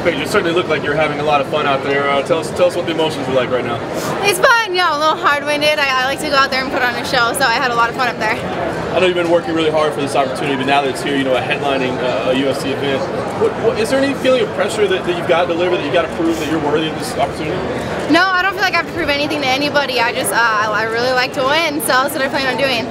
Paige, you certainly look like you're having a lot of fun out there. Tell us what the emotions are like right now. It's fun, a little hard-winded. I like to go out there and put on a show, so I had a lot of fun up there. I know you've been working really hard for this opportunity, but now that it's here, headlining a UFC event, is there any feeling of pressure that you've got to deliver, that you've got to prove that you're worthy of this opportunity? No, I don't feel like I have to prove anything to anybody. I really like to win, so that's what I plan on doing.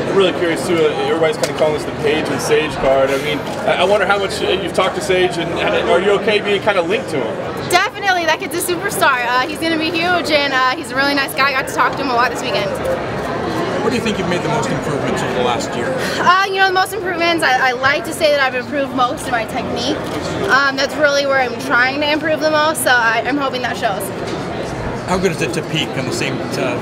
I'm really curious too. Everybody's kind of calling this the Paige and Sage card. I mean, I wonder how much you've talked to Sage, and are you okay being kind of linked to him? Definitely, that kid's a superstar. He's going to be huge, and he's a really nice guy. I got to talk to him a lot this weekend. What do you think you've made the most improvements over the last year? The most improvements, I like to say that I've improved most in my technique. That's really where I'm trying to improve the most, so I'm hoping that shows. How good is it to peak on the same,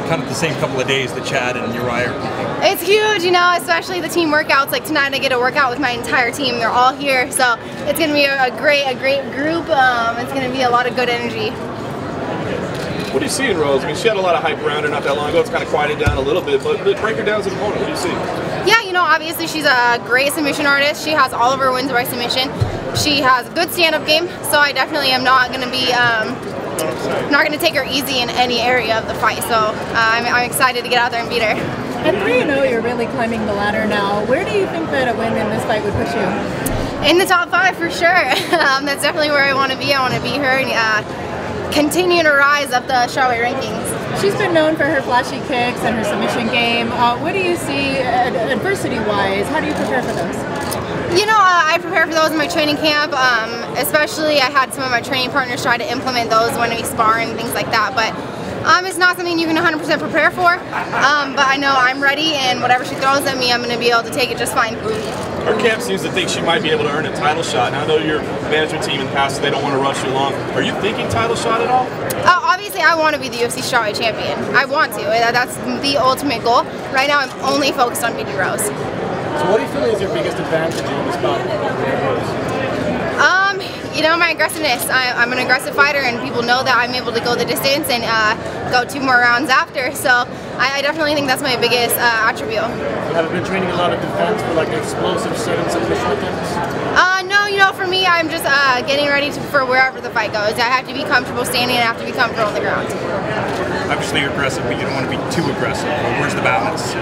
kind of the same couple of days that Chad and Uriah are peaking? It's huge, especially the team workouts. Like tonight, I get to work out with my entire team. They're all here, so it's going to be a great group. It's going to be a lot of good energy. What do you see in Rose? I mean, she had a lot of hype around her not that long ago. It's kind of quieted down a little bit, but break her down as an opponent. What do you see? Yeah, obviously she's a great submission artist. She has all of her wins by submission. She has a good stand-up game, so I definitely am not going to be not going to take her easy in any area of the fight. So I'm excited to get out there and beat her. At 3-0, you're really climbing the ladder now. Where do you think that a win in this fight would put you? In the top 5 for sure. That's definitely where I want to be. I want to beat her and continue to rise up the strawweight rankings. She's been known for her flashy kicks and her submission game. What do you see adversity-wise? How do you prepare for those? I prepare for those in my training camp. Especially I had some of my training partners try to implement those when we spar and things like that. But it's not something you can 100% prepare for. But I know I'm ready, and whatever she throws at me, I'm going to be able to take it just fine. Her camp seems to think she might be able to earn a title shot. Now, I know your management team in the past, they don't want to rush you along. Are you thinking title shot at all? Obviously, I want to be the UFC strawweight champion. I want to. That's the ultimate goal. Right now, I'm only focused on beating Rose. So what do you feel is your biggest advantage in this battle? My aggressiveness. I'm an aggressive fighter, and people know that I'm able to go the distance and go 2 more rounds after. So I definitely think that's my biggest attribute. You haven't been training a lot of defense for like explosive sudden submission attempts? No, for me, I'm just getting ready for wherever the fight goes. I have to be comfortable standing and I have to be comfortable on the ground. Obviously you're aggressive, but you don't want to be too aggressive. Where's the balance?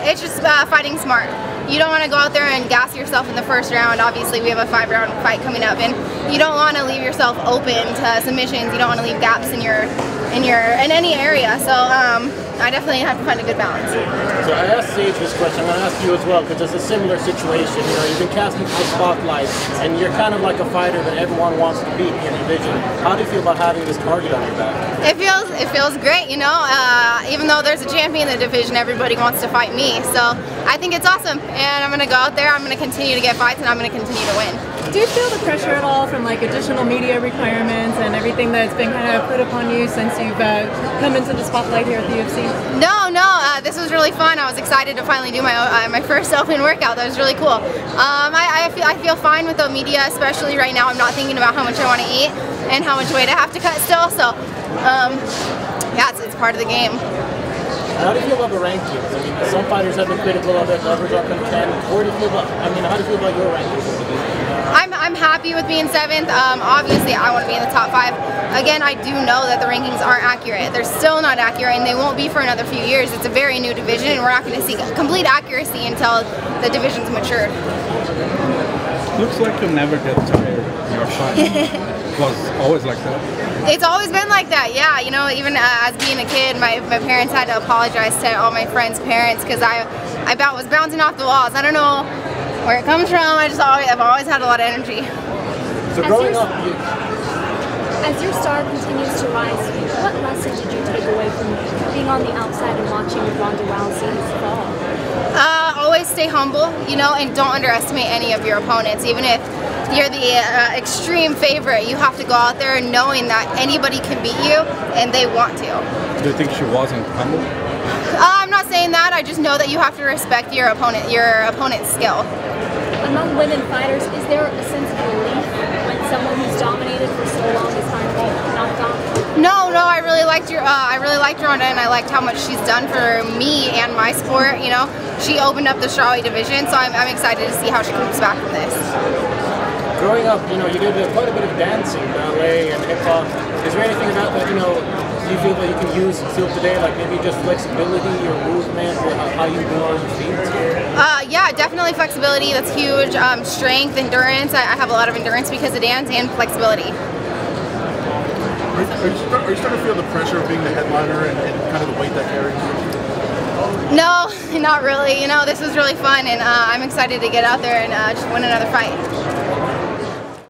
It's just fighting smart. You don't want to go out there and gas yourself in the first round. Obviously, we have a 5-round fight coming up, and you don't want to leave yourself open to submissions. You don't want to leave gaps in any area. So I definitely have to find a good balance. So I asked Sage this question. I'm going to ask you as well, because it's a similar situation. You've been casting for the spotlight, and you're kind of like a fighter that everyone wants to beat in your division. How do you feel about having this target on your back? It feels great. Even though there's a champion in the division, everybody wants to fight me. So I think it's awesome, and I'm going to go out there. I'm going to continue to get fights, and I'm going to continue to win. Do you feel the pressure at all from additional media requirements and everything that's been kind of put upon you since you've come into the spotlight here at the UFC? No. This was really fun. I was excited to finally do my first open workout. That was really cool. I feel fine with the media, especially right now. I'm not thinking about how much I want to eat and how much weight I have to cut still. So, yeah, it's part of the game. How do you feel about the rankings? I mean, some fighters have been critical of it, others are content. How do you feel about your rankings? I'm happy with being 7th. Obviously, I want to be in the top 5. Again, I do know that the rankings aren't accurate. They're still not accurate, and they won't be for another few years. It's a very new division, and we're not going to see complete accuracy until the division's matured. Looks like you never get tired of your fight. It was always like that. It's always been like that, yeah. Even as being a kid, my parents had to apologize to all my friends' parents because I was bouncing off the walls. I don't know where it comes from. I've always had a lot of energy. So growing up, as your star continues to rise, what lesson did you take away from being on the outside and watching Ronda Rousey's fall? Always stay humble, and don't underestimate any of your opponents. Even if you're the extreme favorite, you have to go out there knowing that anybody can beat you, and they want to. Do you think she wasn't humble? I'm not saying that. I just know that you have to respect your opponent's skill. Among women fighters, is there a sense of relief when someone who's dominated for so long is finally knocked off? No, I really liked Ronda, and I liked how much she's done for me and my sport. She opened up the strawweight division, so I'm excited to see how she comes back from this. Growing up, you know, you did quite a bit of dancing, ballet and hip hop. Is there anything about that, you know, do you feel that you can use still today, like maybe just flexibility or movement or how you move on your feet? Yeah, definitely flexibility. That's huge. Strength, endurance. I have a lot of endurance because of dance, and flexibility. Are you starting to feel the pressure of being the headliner and kind of the weight that carries? No, not really. You know, this was really fun, and I'm excited to get out there and just win another fight.